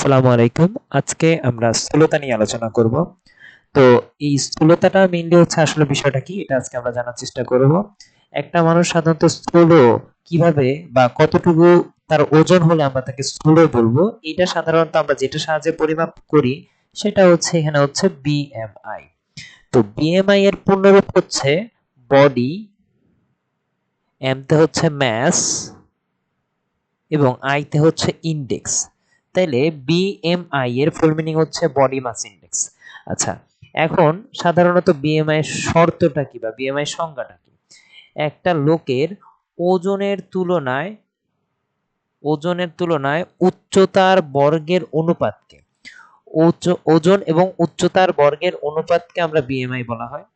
আসসালামু আলাইকুম। আজকে আমরা স্থূলতা নিয়ে আলোচনা করব। তো এই স্থূলতাটা মেইনলি হচ্ছে আসলে বিষয়টা কি এটা আজকে আমরা জানার চেষ্টা করব। একটা মানুষ সাধারণত স্থূল কিভাবে বা কতটুকু তার ওজন হলে আমরা তাকে স্থূল বলবো, এটা সাধারণত আমরা যেটা সাহায্যে পরিমাপ করি সেটা হচ্ছে এখানে হচ্ছে বিএমআই। তো বিএমআই এর পূর্ণরূপ হচ্ছে বডি, এম তে হচ্ছে ম্যাস এবং আই তে হচ্ছে ইনডেক্স। তাইলে বিএমআই এর ফুল মিনিং হচ্ছে বডি মাস ইনডেক্স। আচ্ছা, এখন সাধারণত বিএমআই এর শর্তটা কি বা বিএমআই সংজ্ঞাটা কি? একটা লোকের ওজনের তুলনায় উচ্চতার বর্গের অনুপাতকে, ওজন এবং উচ্চতার বর্গের অনুপাতকে আমরা বিএমআই বলা হয়।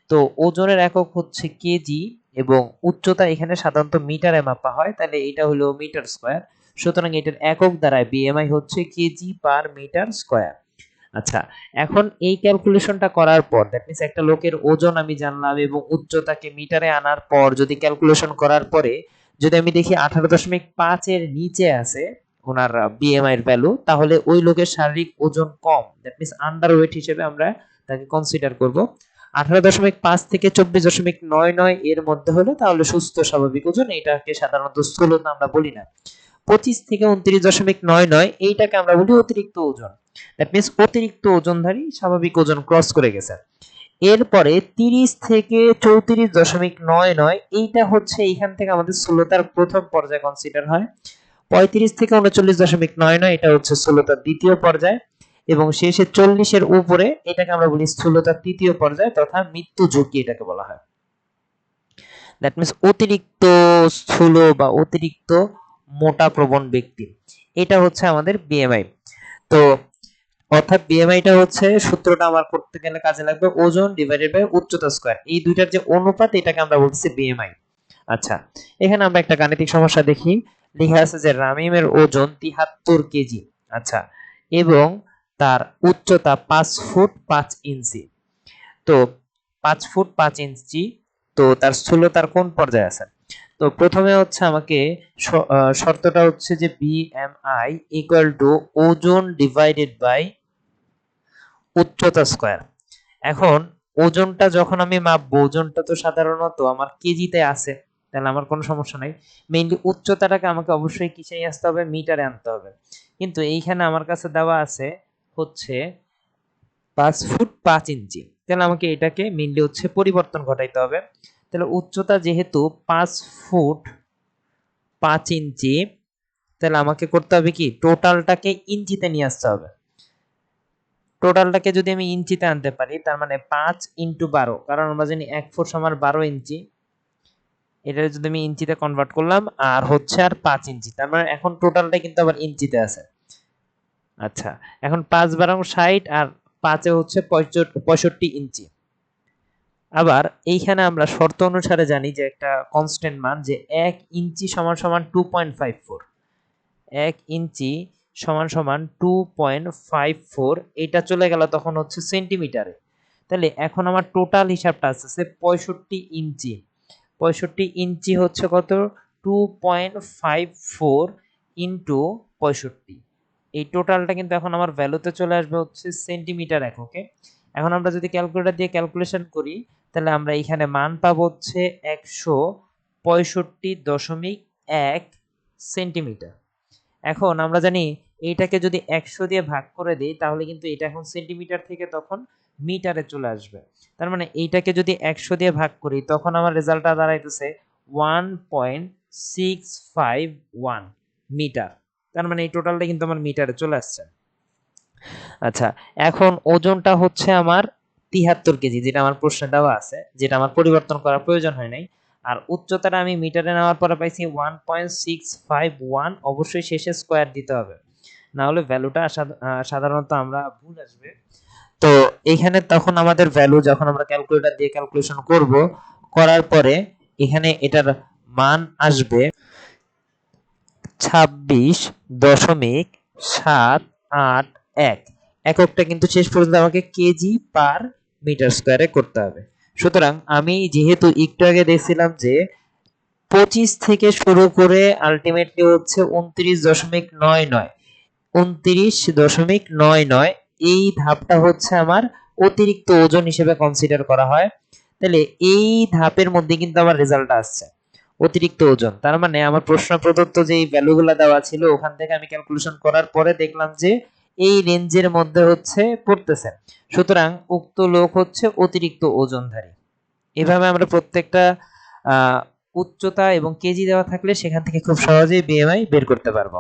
তো ওজনের একক হচ্ছে কেজি এবং উচ্চতা এখানে সাধারণত মিটারে মাপা হয়, তাহলে এটা হলো মিটার স্কয়ার। সুতরাং এটার একক দ্বারায় বিএমআই হচ্ছে কেজি পার মিটার স্কয়ার। আচ্ছা, এখন এই ক্যালকুলেশনটা করার পর দ্যাট মিন্স একটা লোকের ওজন আমি জানলাম এবং উচ্চতাকে মিটারে আনার পর যদি ক্যালকুলেশন করার পরে যদি আমি দেখি 18.5 এর নিচে আছে ওনার বিএমআই এর ভ্যালু, তাহলে ওই লোকের শারীরিক ওজন কম, দ্যাট মিন্স আন্ডার ওয়েট হিসেবে আমরা তাকে কনসিডার করব। 18.5 থেকে 24.99 এর মধ্যে হলে তাহলে সুস্থ স্বাভাবিক ওজন, এটাকে সাধারণত স্থূলতা আমরা বলি না। 25 থেকে 29.99 এইটাকে আমরা বলি অতিরিক্ত ওজন, দ্যাট মিন্স অতিরিক্ত ওজনধারী স্বাভাবিক ওজন ক্রস করে গেছে। এরপরে 30 থেকে 34.99 এইটা হচ্ছে এইখান থেকে আমাদের স্থূলতার প্রথম পর্যায় কনসিডার হয়। 35 থেকে 39.99 এটা হচ্ছে স্থূলতার দ্বিতীয় পর্যায় এবং শেষে 40 এর উপরে এটাকে আমরা বলি স্থূলতার তৃতীয় পর্যায় তথা মৃত্যু ঝুঁকি এটাকে বলা হয়। দ্যাট মিন্স অতিরিক্ত স্থূল বা অতিরিক্ত মোটা প্রবণ ব্যক্তি, এটা হচ্ছে আমাদের বিএমআই। তো অর্থাৎ বিএমআইটা হচ্ছে সূত্রটা আমার করতে গেলে কাজে লাগবে ওজন ডিভাইডেড বাই উচ্চতা স্কয়ার, এই দুইটার যে অনুপাত এটাকে আমরা বলতেছি বিএমআই। আচ্ছা, এখানে আমরা একটা গাণিতিক সমস্যা দেখি। লেখা আছে যে রামিমের ওজন 73 কেজি, আচ্ছা, এবং তার উচ্চতা 5 ফুট 5 ইঞ্চি। তো 5 ফুট 5 ইঞ্চি, তো তার স্থূলতার কোন পর্যায়ে আছে? তো প্রথমে হচ্ছে আমাকে শর্তটা হচ্ছে যে বিএমআই ইকুয়াল টু ওজন ডিভাইডেড বাই উচ্চতা স্কয়ার। এখন ওজনটা যখন আমি মাপবো, ওজনটা তো সাধারণত আমার কেজিতে আছে, তাহলে আমার কোনো সমস্যা নাই। মেইনলি উচ্চতাটাকে আমাকে অবশ্যই কিসে আসতে হবে, মিটারে আনতে হবে। কিন্তু এইখানে আমার কাছে দেওয়া আছে হচ্ছে 5 ফুট 5 ইঞ্চি, তাহলে আমাকে এটাকে মেইনলি হচ্ছে পরিবর্তন ঘটাইতে হবে। তাহলে উচ্চতা যেহেতু 5 ফুট 5 ইঞ্চি, তাহলে আমাকে করতে হবে কি টোটালটাকে ইঞ্চিতে নিয়ে আসতে হবে। টোটালটাকে যদি আমি ইঞ্চিতে আনতে পারি তার মানে 5 ইন্টু 12, কারণ আমরা জানি 1 ফুট সমান 12 ইঞ্চি, এটা যদি আমি ইঞ্চিতে কনভার্ট করলাম আর হচ্ছে আর 5 ইঞ্চি, তার মানে এখন টোটালটা কিন্তু আবার ইঞ্চিতে আছে। আচ্ছা, এখন 5 12 60 আর 5 এ হচ্ছে 65 ইঞ্চি। আবার এইখানে আমরা শর্ত অনুসারে জানি যে একটা কনস্ট্যান্ট মান যে 1 ইঞ্চি সমান সমান 2.54, 1 ইঞ্চি সমান সমান 2.54, এটা চলে গেল তখন হচ্ছে সেন্টিমিটারে। তাহলে এখন আমার টোটাল হিসাবটা আছে 65 ইঞ্চি। 65 ইঞ্চি হচ্ছে কত, 2.54 ইন্টু 65। এই টোটালটা কিন্তু এখন আমার ভ্যালুতে চলে আসবে হচ্ছে সেন্টিমিটার এককে। এখন আমরা যদি ক্যালকুলেটর দিয়ে ক্যালকুলেশন করি তাহলে আমরা এখানে মান পাবো হচ্ছে 165.1 সেন্টিমিটার। এখন আমরা জানি এইটাকে যদি 100 দিয়ে ভাগ করে দেই তাহলে কিন্তু এটা এখন সেন্টিমিটার থেকে তখন মিটারে চলে আসবে। তার মানে এইটাকে যদি 100 দিয়ে ভাগ করি তখন আমার রেজাল্টটা দাঁড়াইতেছে 1.651 মিটার। তার মানে এই টোটালটা কিন্তু আমার মিটারে চলে আসছে। আচ্ছা, এখন ওজনটা হচ্ছে আমার 73 কেজি, যেটা আমার প্রশ্নে দেওয়া আছে, যেটা আমার পরিবর্তন করার প্রয়োজন হয় নাই। আর উচ্চতাটা আমি মিটারে নেওয়ার পরে পাইছি 1.651, অবশ্যই শেষে স্কয়ার দিতে হবে, না হলে ভ্যালুটা সাধারণত আমরা ভুল আসবে। তো এখানে তখন আমাদের ভ্যালু যখন আমরা ক্যালকুলেটর দিয়ে ক্যালকুলেশন করব, করার পরে এখানে এটার মান আসবে 26.781। এককটা কিন্তু শেষ পর্যন্ত আমাকে কেজি পার মিটার স্কয়ারে করতে হবে। সুতরাং আমি যেহেতু একটু আগে দেখছিলাম যে 25 থেকে শুরু করে আলটিমেটলি হচ্ছে 29.99, 29.99, এই ধাপটা হচ্ছে আমার অতিরিক্ত ওজন হিসেবে কনসিডার করা হয়। তাহলে এই ধাপের মধ্যে কিন্তু আমার রেজাল্টটা আসছে অতিরিক্ত ওজন। তার মানে আমার প্রশ্ন প্রদত্ত যে ভ্যালুগুলো দেওয়া ছিল ওখান থেকে আমি ক্যালকুলেশন করার পরে দেখলাম যে এই রেঞ্জের মধ্যে হচ্ছে পড়তেছে, সুতরাং উক্ত লোক হচ্ছে অতিরিক্ত ওজনধারী। এভাবে আমরা প্রত্যেকটা উচ্চতা এবং কেজি দেওয়া থাকলে সেখান থেকে খুব সহজেই বিএমআই বের করতে পারবো।